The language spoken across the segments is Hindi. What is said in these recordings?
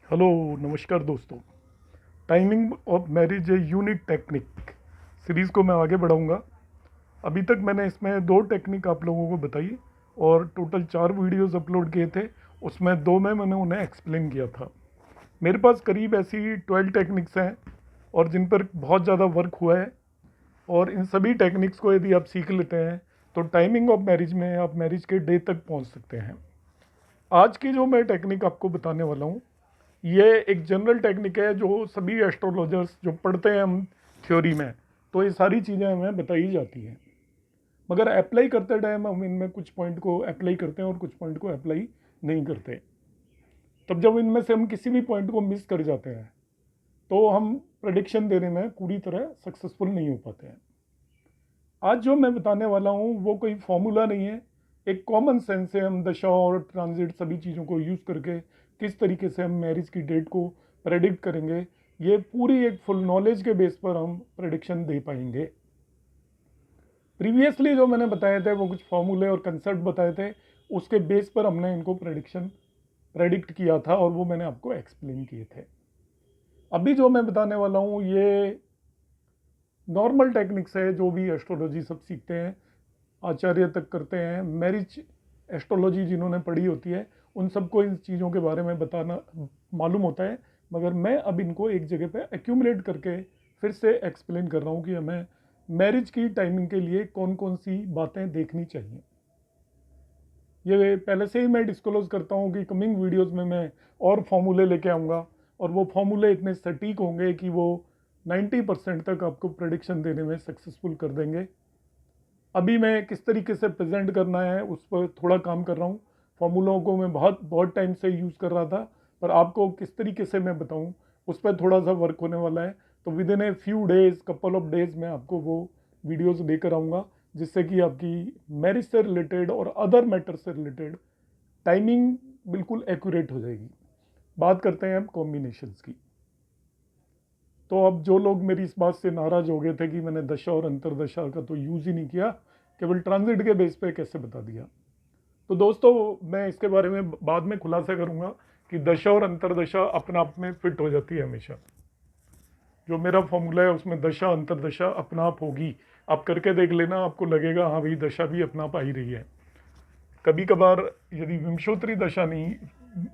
हेलो नमस्कार दोस्तों। Timing of marriage a unique technique series को मैं आगे बढ़ाऊंगा। अभी तक मैंने इसमें 2 टेक्निक आप लोगों को बताई और टोटल 4 वीडियोस अपलोड किए थे। उसमें 2 में मैंने उन्हें एक्सप्लेन किया था। मेरे पास करीब ऐसी 12 टेक्निक्स हैं और जिन पर बहुत ज़्यादा वर्क हुआ है। और इन सभी टेक्निक्स को यदि आप सीख लेते हैं तो टाइमिंग ऑफ मैरिज में आप मैरिज के डे तक पहुंच सकते हैं। आज की जो मैं टेक्निक आपको बताने वाला हूँ, ये एक जनरल टेक्निक है जो सभी एस्ट्रोलॉजर्स जो पढ़ते हैं हम थ्योरी में, तो ये सारी चीज़ें हमें बताई जाती हैं। मगर अप्लाई करते टाइम हम इनमें कुछ पॉइंट को अप्लाई करते हैं और कुछ पॉइंट को अप्लाई नहीं करते। तब जब इनमें से हम किसी भी पॉइंट को मिस कर जाते हैं तो हम प्रेडिक्शन देने में पूरी तरह सक्सेसफुल नहीं हो पाते हैं। आज जो मैं बताने वाला हूँ वो कोई फॉर्मूला नहीं है, एक कॉमन सेंस है। हम दशा और ट्रांजिट सभी चीज़ों को यूज़ करके किस तरीके से हम मैरिज की डेट को प्रेडिक्ट करेंगे, ये पूरी एक फुल नॉलेज के बेस पर हम प्रेडिक्शन दे पाएंगे। प्रीवियसली जो मैंने बताए थे वो कुछ फॉर्मूले और कंसेप्ट बताए थे, उसके बेस पर हमने इनको प्रेडिक्ट किया था और वो मैंने आपको एक्सप्लेन किए थे। अभी जो मैं बताने वाला हूँ ये नॉर्मल टेक्निक्स है जो भी एस्ट्रोलॉजी सब सीखते हैं, आचार्य तक करते हैं। मैरिज एस्ट्रोलॉजी जिन्होंने पढ़ी होती है उन सबको इन चीज़ों के बारे में बताना मालूम होता है, मगर मैं अब इनको एक जगह पे एक्यूमुलेट करके फिर से एक्सप्लेन कर रहा हूँ कि हमें मैरिज की टाइमिंग के लिए कौन कौन सी बातें देखनी चाहिए। ये पहले से ही मैं डिस्क्लोज करता हूँ कि कमिंग वीडियोस में मैं और फॉर्मूले लेके आऊँगा और वो फॉर्मूले इतने सटीक होंगे कि वो 90% तक आपको प्रेडिक्शन देने में सक्सेसफुल कर देंगे। अभी मैं किस तरीके से प्रेजेंट करना है उस पर थोड़ा काम कर रहा हूँ। फॉर्मूलों को मैं बहुत टाइम से यूज़ कर रहा था, पर आपको किस तरीके से मैं बताऊँ उस पर थोड़ा सा वर्क होने वाला है। तो with in a few days, couple of days मैं आपको वो वीडियोज़ लेकर आऊँगा जिससे कि आपकी मैरिज से रिलेटेड और अदर मैटर से रिलेटेड टाइमिंग बिल्कुल एक्यूरेट हो जाएगी। बात करते हैं अब कॉम्बिनेशंस की। तो अब जो लोग मेरी इस बात से नाराज़ हो गए थे कि मैंने दशा और अंतरदशा का तो यूज़ ही नहीं किया, केवल ट्रांजिट के बेस पे कैसे बता दिया, तो दोस्तों मैं इसके बारे में बाद में खुलासा करूंगा कि दशा और अंतरदशा अपने आप में फिट हो जाती है हमेशा। जो मेरा फॉर्मूला है उसमें दशा अंतरदशा अपना आप होगी। आप करके देख लेना, आपको लगेगा हाँ भाई दशा भी अपना आप आ ही रही है। कभी कभार यदि विंशोत्तरी दशा नहीं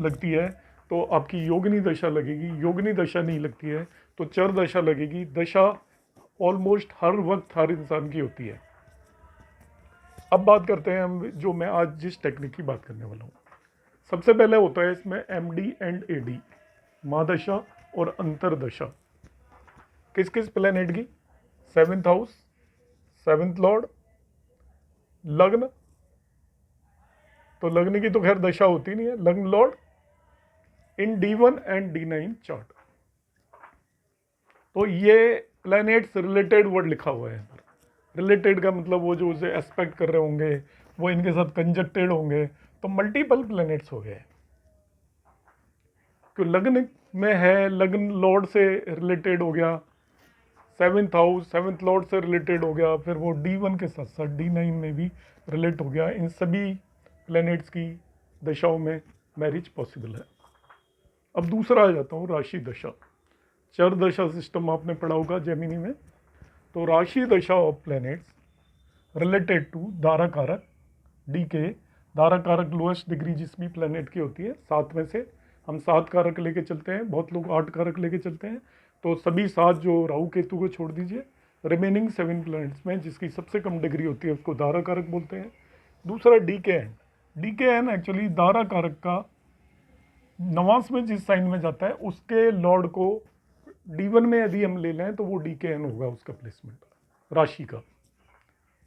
लगती है तो आपकी योगिनी दशा लगेगी, योगिनी दशा नहीं लगती है तो चर दशा लगेगी। दशा ऑलमोस्ट हर वक्त हर इंसान की होती है। अब बात करते हैं हम जो मैं आज जिस टेक्निक की बात करने वाला हूँ। सबसे पहले होता है इसमें MD एंड AD, महादशा और अंतरदशा। किस किस प्लेनेट की? 7th हाउस, 7th लॉर्ड, लग्न। तो लग्न की तो खैर दशा होती नहीं है, लग्न Lord in D1 and D9 chart. तो ये प्लैनेट्स रिलेटेड वर्ड लिखा हुआ है। रिलेटेड का मतलब वो जो उसे एस्पेक्ट कर रहे होंगे वो इनके साथ कंजक्टेड होंगे, तो मल्टीपल प्लैनेट्स हो गए। क्यों लग्न में है, लग्न लॉर्ड से रिलेटेड हो गया, 7th हाउस 7th लॉर्ड से रिलेटेड हो गया, फिर वो D1 के साथ साथ D9 में भी रिलेट हो गया। इन सभी प्लैनेट्स की दशाओं में मैरिज पॉसिबल है। अब दूसरा आ जाता हूँ राशि दशा। चर दशा सिस्टम आपने पढ़ा होगा जेमिनी में। तो rashi dasha of planets related to dara karaka DK। Dara कारक लोएस्ट डिग्री जिस भी प्लैनेट की होती है, 7 में से हम 7 कारक लेके चलते हैं, बहुत लोग 8 कारक लेके चलते हैं। तो सभी 7 जो राहु केतु को छोड़ दीजिए, रिमेनिंग 7 प्लैनेट्स में जिसकी सबसे कम डिग्री होती है उसको दारा कारक बोलते हैं। दूसरा DKN। DKN एक्चुअली दारा कारक का नवांश में जिस साइन में जाता है उसके लॉर्ड को D1 में यदि हम ले लें तो वो DKN होगा उसका प्लेसमेंट राशि का।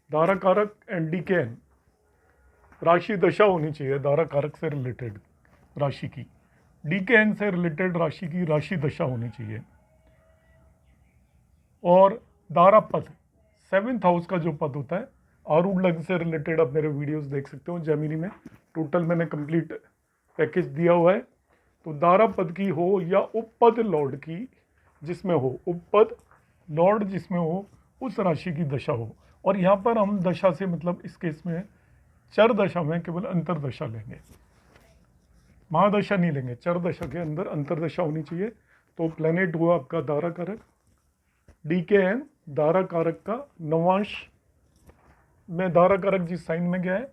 दारा कारक एंड DKN राशि दशा होनी चाहिए दारा कारक से रिलेटेड राशि की, DKN से रिलेटेड राशि की राशि दशा होनी चाहिए। और दारा पद 7th हाउस का जो पद होता है, आरूढ़ लग्न से रिलेटेड आप मेरे वीडियोस देख सकते हो जेमिनी में, टोटल मैंने कंप्लीट पैकेज दिया हुआ है। तो दारा पद की हो या उपपद लॉर्ड की जिसमें हो, उपपद लॉर्ड जिसमें हो, उस राशि की दशा हो। और यहाँ पर हम दशा से मतलब इस केस में चर दशा में केवल अंतरदशा लेंगे। महादशा नहीं लेंगे, चर दशा के अंदर अंतरदशा होनी चाहिए। तो प्लेनेट हुआ आपका दारा कारक, DKN दारा कारक का नवांश में दारा कारक जिस साइन में गया है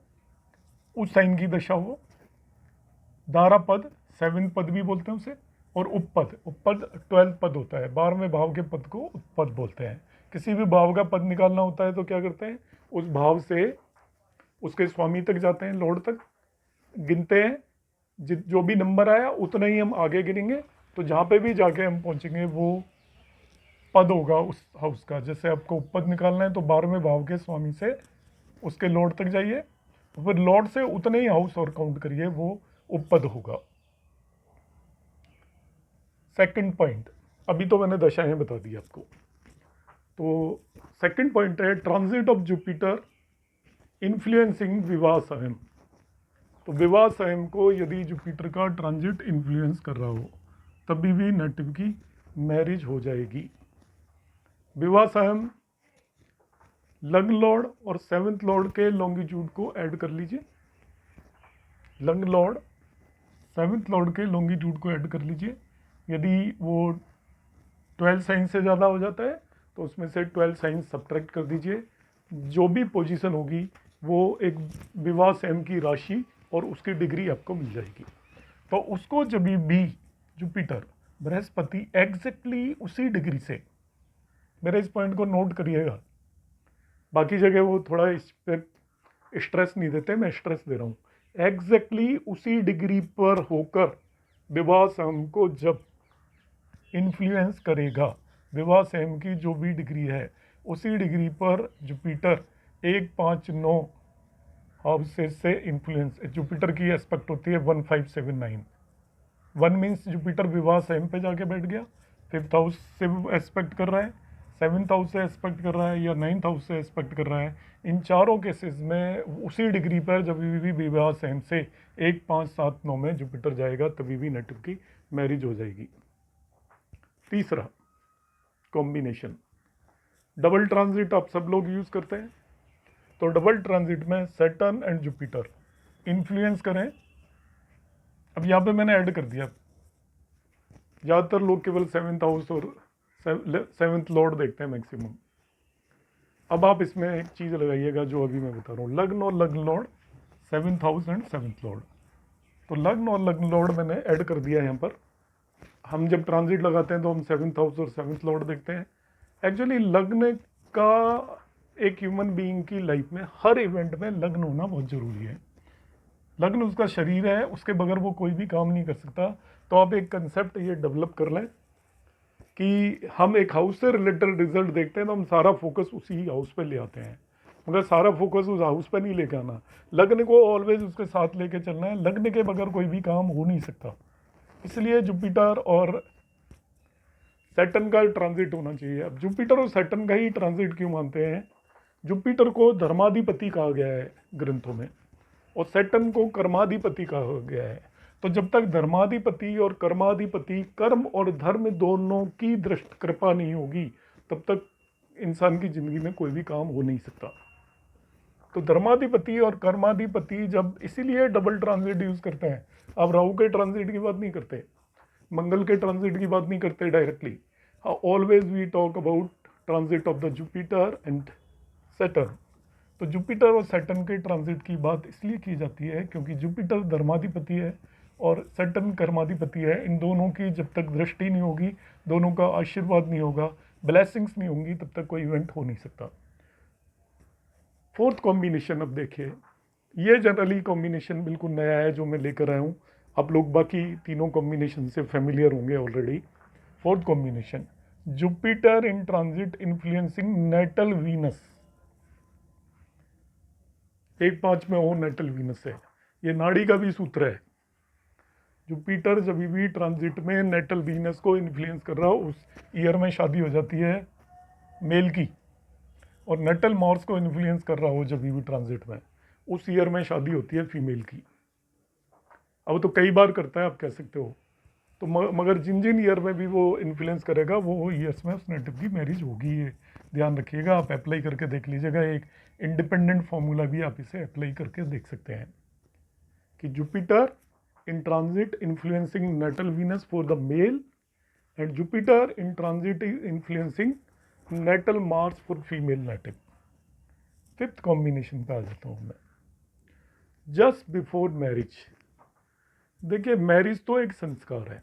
उस साइन की दशा हो। दारा पद 7th पद भी बोलते हैं उसे, और उपपद 12th पद होता है। 12वें भाव के पद को उपपद बोलते हैं। किसी भी भाव का पद निकालना होता है तो क्या करते हैं, उस भाव से उसके स्वामी तक जाते हैं, लॉर्ड तक गिनते हैं, जो भी नंबर आया उतना ही हम आगे गिनेंगे। तो जहाँ पे भी जाके हम पहुँचेंगे वो पद होगा उस हाउस का। जैसे आपको उपपद निकालना है तो 12वें भाव के स्वामी से उसके लॉर्ड तक जाइए, फिर लॉर्ड से उतने ही हाउस और काउंट करिए, वो उपपद होगा। सेकंड पॉइंट, अभी तो मैंने दशाएं बता दी आपको। तो सेकंड पॉइंट है ट्रांजिट ऑफ जुपिटर इन्फ्लुएंसिंग विवाह सहम। तो विवाह सहम को यदि जुपिटर का ट्रांजिट इन्फ्लुएंस कर रहा हो तभी भी नेटिव की मैरिज हो जाएगी। विवाह सहम लग्न लॉर्ड और 7th लॉर्ड के लॉन्गिट्यूड को ऐड कर लीजिए। लग्न लॉर्ड 7th लॉर्ड के लॉन्गिट्यूड को ऐड कर लीजिए। यदि वो 12 साइन से ज़्यादा हो जाता है तो उसमें से 12 साइन सब्ट्रैक्ट कर दीजिए। जो भी पोजीशन होगी वो एक विवाह सहम की राशि और उसकी डिग्री आपको मिल जाएगी। तो उसको जब भी जुपिटर बृहस्पति एग्जैक्टली उसी डिग्री से, मेरे इस पॉइंट को नोट करिएगा, बाकी जगह वो थोड़ा इस पर स्ट्रेस नहीं देते, मैं स्ट्रेस दे रहा हूँ। एग्जैक्टली उसी डिग्री पर होकर विवाह सहम को जब इन्फ्लुएंस करेगा, विवाह सहम की जो भी डिग्री है उसी डिग्री पर जुपिटर 1, 5, 9 हाउसेस से इन्फ्लुएंस। जुपिटर की एस्पेक्ट होती है 1, 5, 7, 9। 1 मीन्स जुपिटर विवाह सहम पे जाके बैठ गया, 5th हाउस से एस्पेक्ट कर रहा है, 7th हाउस से एस्पेक्ट कर रहा है या 9th हाउस से एस्पेक्ट कर रहा है। इन चारों केसेस में उसी डिग्री पर जब भी विवाह सहम से 1, 5, 7, 9 में जुपिटर जाएगा तभी भी नेटिव की मैरिज हो जाएगी। तीसरा कॉम्बिनेशन, डबल ट्रांजिट आप सब लोग यूज़ करते हैं। तो डबल ट्रांजिट में सैटर्न एंड जुपिटर इन्फ्लुएंस करें। अब यहाँ पे मैंने ऐड कर दिया, ज़्यादातर लोग केवल 7th हाउस और 7th लॉर्ड देखते हैं मैक्सिमम। अब आप इसमें एक चीज़ लगाइएगा जो अभी मैं बता रहा हूँ, लग्न और लग्न Lord, 7th house and 7th Lord. तो लग्न और लग्न लॉर्ड मैंने ऐड कर दिया यहाँ पर। हम जब ट्रांजिट लगाते हैं तो हम 7th हाउस और 7th लॉर्ड देखते हैं। एक्चुअली लग्न का एक ह्यूमन बीइंग की लाइफ में हर इवेंट में लग्न होना बहुत ज़रूरी है। लग्न उसका शरीर है, उसके बगैर वो कोई भी काम नहीं कर सकता। तो आप एक कंसेप्ट ये डेवलप कर लें कि हम एक हाउस से रिलेटेड रिजल्ट देखते हैं तो हम सारा फोकस उसी हाउस पे ले आते हैं, मगर सारा फोकस उस हाउस पे नहीं लेके आना। लग्न को ऑलवेज उसके साथ लेके चलना है। लग्न के बगैर कोई भी काम हो नहीं सकता। इसलिए जुपिटर और सैटर्न का ट्रांजिट होना चाहिए। अब जुपिटर और सैटर्न का ही ट्रांजिट क्यों मानते हैं? जुपिटर को धर्माधिपति कहा गया है ग्रंथों में और सैटर्न को कर्माधिपति कहा गया है। तो जब तक धर्माधिपति और कर्माधिपति कर्म और धर्म दोनों की दृष्ट कृपा नहीं होगी तब तक इंसान की जिंदगी में कोई भी काम हो नहीं सकता। तो धर्माधिपति और कर्माधिपति जब इसीलिए डबल ट्रांजिट यूज करते हैं। आप राहु के ट्रांजिट की बात नहीं करते, मंगल के ट्रांजिट की बात नहीं करते directly. Always we talk about transit of the Jupiter and Saturn. तो जुपिटर और सैटर्न के ट्रांजिट की बात इसलिए की जाती है क्योंकि जुपिटर धर्माधिपति है और सैटर्न कर्माधिपति है। इन दोनों की जब तक दृष्टि नहीं होगी, दोनों का आशीर्वाद नहीं होगा, ब्लेसिंग्स नहीं होंगी, तब तक कोई इवेंट हो नहीं सकता। फोर्थ कॉम्बिनेशन अब देखिए, ये जनरली कॉम्बिनेशन बिल्कुल नया है जो मैं लेकर आया हूँ। आप लोग बाकी तीनों कॉम्बिनेशन से फेमिलियर होंगे already. Fourth combination, Jupiter in transit influencing natal Venus. 1, 5 में हो नेटल वीनस है, ये नाड़ी का भी सूत्र है। जुपिटर जब भी ट्रांजिट में नेटल वीनस को इन्फ्लुएंस कर रहा हो उस ईयर में शादी हो जाती है मेल की, और नेटल मार्स को इन्फ्लुएंस कर रहा हो जब भी ट्रांजिट में उस ईयर में शादी होती है फीमेल की। अब तो कई बार करता है आप कह सकते हो, तो मगर जिन जिन ईयर में भी वो इन्फ्लुएंस करेगा वो ईयर्स में उस नेटिव की मैरिज होगी। ये ध्यान रखिएगा, आप अप्लाई करके देख लीजिएगा। एक इंडिपेंडेंट फॉर्मूला भी आप इसे अप्लाई करके देख सकते हैं कि Jupiter in transit influencing natal Venus for the male, and Jupiter in transit is influencing natal Mars for female native. Fifth combination पे आ जाता हूँ मैं, जस्ट बिफोर मैरिज। देखिए मैरिज तो एक संस्कार है,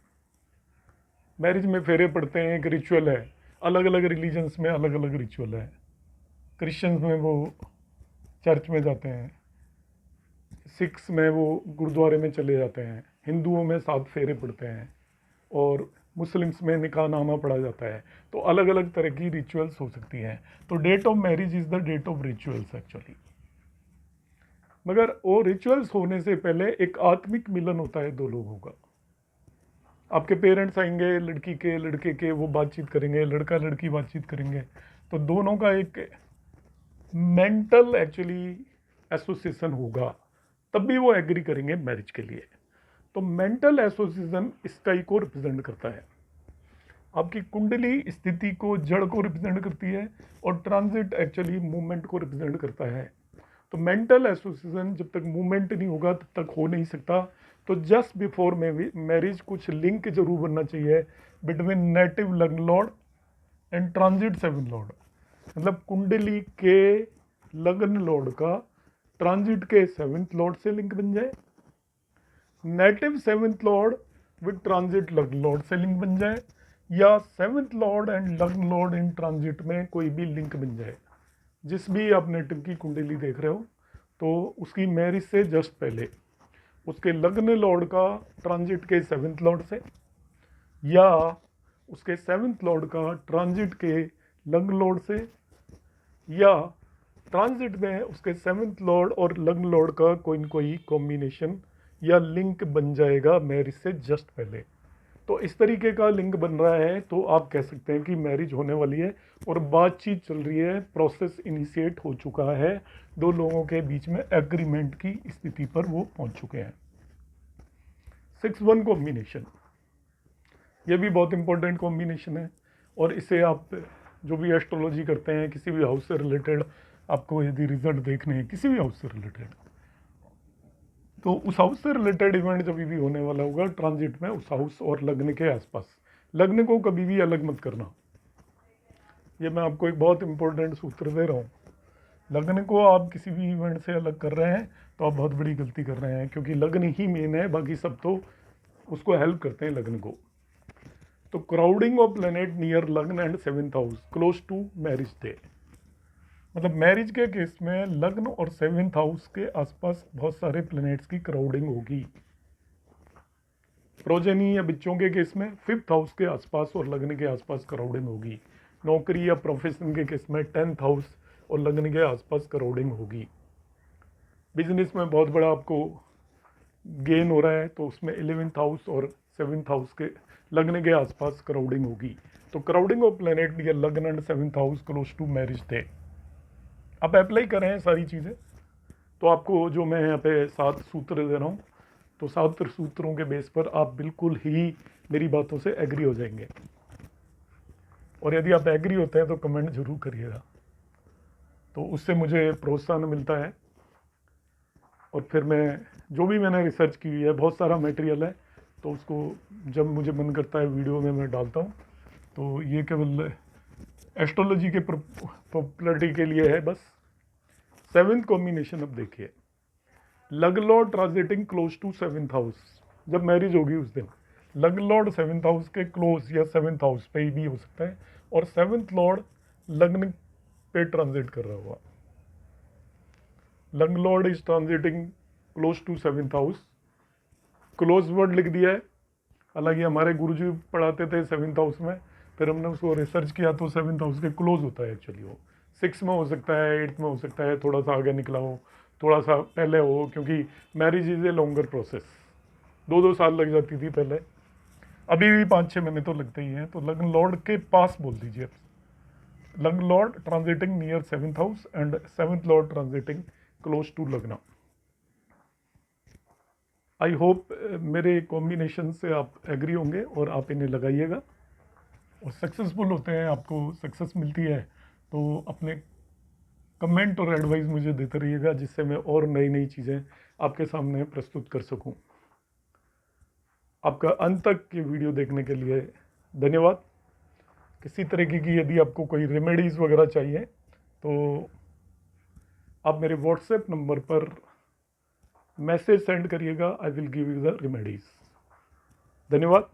मैरिज में फेरे पड़ते हैं, एक रिचुअल है, अलग अलग रिलीजन्स में अलग अलग रिचुअल है। क्रिश्चियंस में वो चर्च में जाते हैं, सिख्स में वो गुरुद्वारे में चले जाते हैं, हिंदुओं में 7 फेरे पड़ते हैं, और मुस्लिम्स में निकाह नामा पढ़ा जाता है। तो अलग अलग तरह की रिचुअल्स हो सकती हैं। तो date of marriage is the date of rituals actually. मगर वो रिचुअल्स होने से पहले एक आत्मिक मिलन होता है दो लोगों का। आपके पेरेंट्स आएंगे, लड़की के लड़के के, वो बातचीत करेंगे, लड़का लड़की बातचीत करेंगे, तो दोनों का एक मेंटल एक्चुअली एसोसिएशन होगा, तब भी वो एग्री करेंगे मैरिज के लिए। तो मेंटल एसोसिएशन स्काई को रिप्रेजेंट करता है, आपकी कुंडली स्थिति को, जड़ को रिप्रेजेंट करती है, और ट्रांजिट एक्चुअली मूवमेंट को रिप्रेजेंट करता है। तो मेंटल एसोसिएशन जब तक मूवमेंट नहीं होगा तब तक हो नहीं सकता। तो जस्ट बिफोर मैरिज कुछ लिंक जरूर बनना चाहिए बिटवीन नेटिव लग्न लॉर्ड एंड ट्रांजिट 7 लॉर्ड, मतलब कुंडली के लग्न लॉर्ड का ट्रांजिट के 7th लॉर्ड से लिंक बन जाए, native 7th Lord with transit लग्न लॉर्ड से लिंक बन जाए, या 7th लॉर्ड एंड लग्न लॉर्ड इन ट्रांजिट में कोई भी लिंक बन जाए। जिस भी आप नेटिव की कुंडली देख रहे हो, तो उसकी मैरिज से जस्ट पहले उसके लग्न लॉर्ड का ट्रांजिट के 7th लॉर्ड से, या उसके 7th लॉर्ड का ट्रांजिट के लग्न लॉर्ड से, या ट्रांजिट में उसके 7th लॉर्ड और लग्न लॉर्ड का कोई न कोई कॉम्बिनेशन या लिंक बन जाएगा मैरिज से जस्ट पहले। तो इस तरीके का लिंक बन रहा है तो आप कह सकते हैं कि मैरिज होने वाली है, और बातचीत चल रही है, प्रोसेस इनिशिएट हो चुका है, दो लोगों के बीच में एग्रीमेंट की स्थिति पर वो पहुंच चुके हैं। 6-1 कॉम्बिनेशन, ये भी बहुत इंपॉर्टेंट कॉम्बिनेशन है, और इसे आप जो भी एस्ट्रोलॉजी करते हैं, किसी भी हाउस से रिलेटेड आपको यदि रिजल्ट देखने हैं किसी भी हाउस से रिलेटेड, तो उस हाउस से रिलेटेड इवेंट जब भी होने वाला होगा ट्रांजिट में उस हाउस और लग्न के आसपास, लग्न को कभी भी अलग मत करना। ये मैं आपको एक बहुत इंपॉर्टेंट सूत्र दे रहा हूँ। लग्न को आप किसी भी इवेंट से अलग कर रहे हैं तो आप बहुत बड़ी गलती कर रहे हैं, क्योंकि लग्न ही मेन है, बाकी सब तो उसको हेल्प करते हैं लग्न को। तो crowding of planet near lagna and 7th house close to marriage day, मतलब मैरिज के केस में लग्न और 7th हाउस के आसपास बहुत सारे प्लैनेट्स की क्राउडिंग होगी। प्रोजेनी या बच्चों के केस में 5th हाउस के आसपास और लग्न के आसपास क्राउडिंग होगी। नौकरी या प्रोफेशन के केस में 10th हाउस और लग्न के आसपास क्राउडिंग होगी। बिजनेस में बहुत बड़ा आपको गेन हो रहा है तो उसमें 11th हाउस और 7th हाउस के लग्न के आसपास क्राउडिंग होगी। तो क्राउडिंग ऑफ प्लैनेट या lagna and 7th house close to marriage day, आप अप्लाई कर रहे हैं सारी चीज़ें। तो आपको जो मैं यहाँ पे 7 सूत्र दे रहा हूँ, तो 7 सूत्रों के बेस पर आप बिल्कुल ही मेरी बातों से एग्री हो जाएंगे, और यदि आप एग्री होते हैं तो कमेंट जरूर करिएगा, तो उससे मुझे प्रोत्साहन मिलता है। और फिर मैं जो भी मैंने रिसर्च की हुई है, बहुत सारा मटेरियल है, तो उसको जब मुझे मन करता है वीडियो में मैं डालता हूँ। तो ये केवल एस्ट्रोलॉजी के पॉपुलरिटी के लिए है बस। 7th कॉम्बिनेशन अब देखिए, lagna lord transiting close to 7th house, जब मैरिज होगी उस दिन लग्न लॉर्ड 7th हाउस के क्लोज या 7th हाउस पे भी हो सकता है, और 7th लॉर्ड लग्न पे ट्रांजिट कर रहा हुआ। Lagna lord is transiting close to 7th house, close word लिख दिया है। हालांकि हमारे गुरुजी पढ़ाते थे 7th हाउस में, फिर हमने उसको रिसर्च किया तो 7th हाउस के क्लोज होता है एक्चुअली। वो 6 में हो सकता है, 8 में हो सकता है, थोड़ा सा आगे निकला हो, थोड़ा सा पहले हो, क्योंकि marriage is a longer process, 2-2 साल लग जाती थी पहले, अभी भी 5-6 महीने तो लगते ही हैं। तो लग्न लॉर्ड के पास बोल दीजिए आप, लग्न lord transiting near 7th house and 7th lord transiting close to लग्न। आई होप मेरे कॉम्बिनेशन से आप एग्री होंगे और आप इन्हें लगाइएगा और सक्सेसफुल होते हैं, आपको सक्सेस मिलती है। तो अपने कमेंट और एडवाइस मुझे देते रहिएगा, जिससे मैं और नई नई चीज़ें आपके सामने प्रस्तुत कर सकूं। आपका अंत तक ये वीडियो देखने के लिए धन्यवाद। किसी तरीके की यदि आपको कोई रेमेडीज़ वगैरह चाहिए तो आप मेरे व्हाट्सएप नंबर पर मैसेज सेंड करिएगा, I will give you the remedies. धन्यवाद।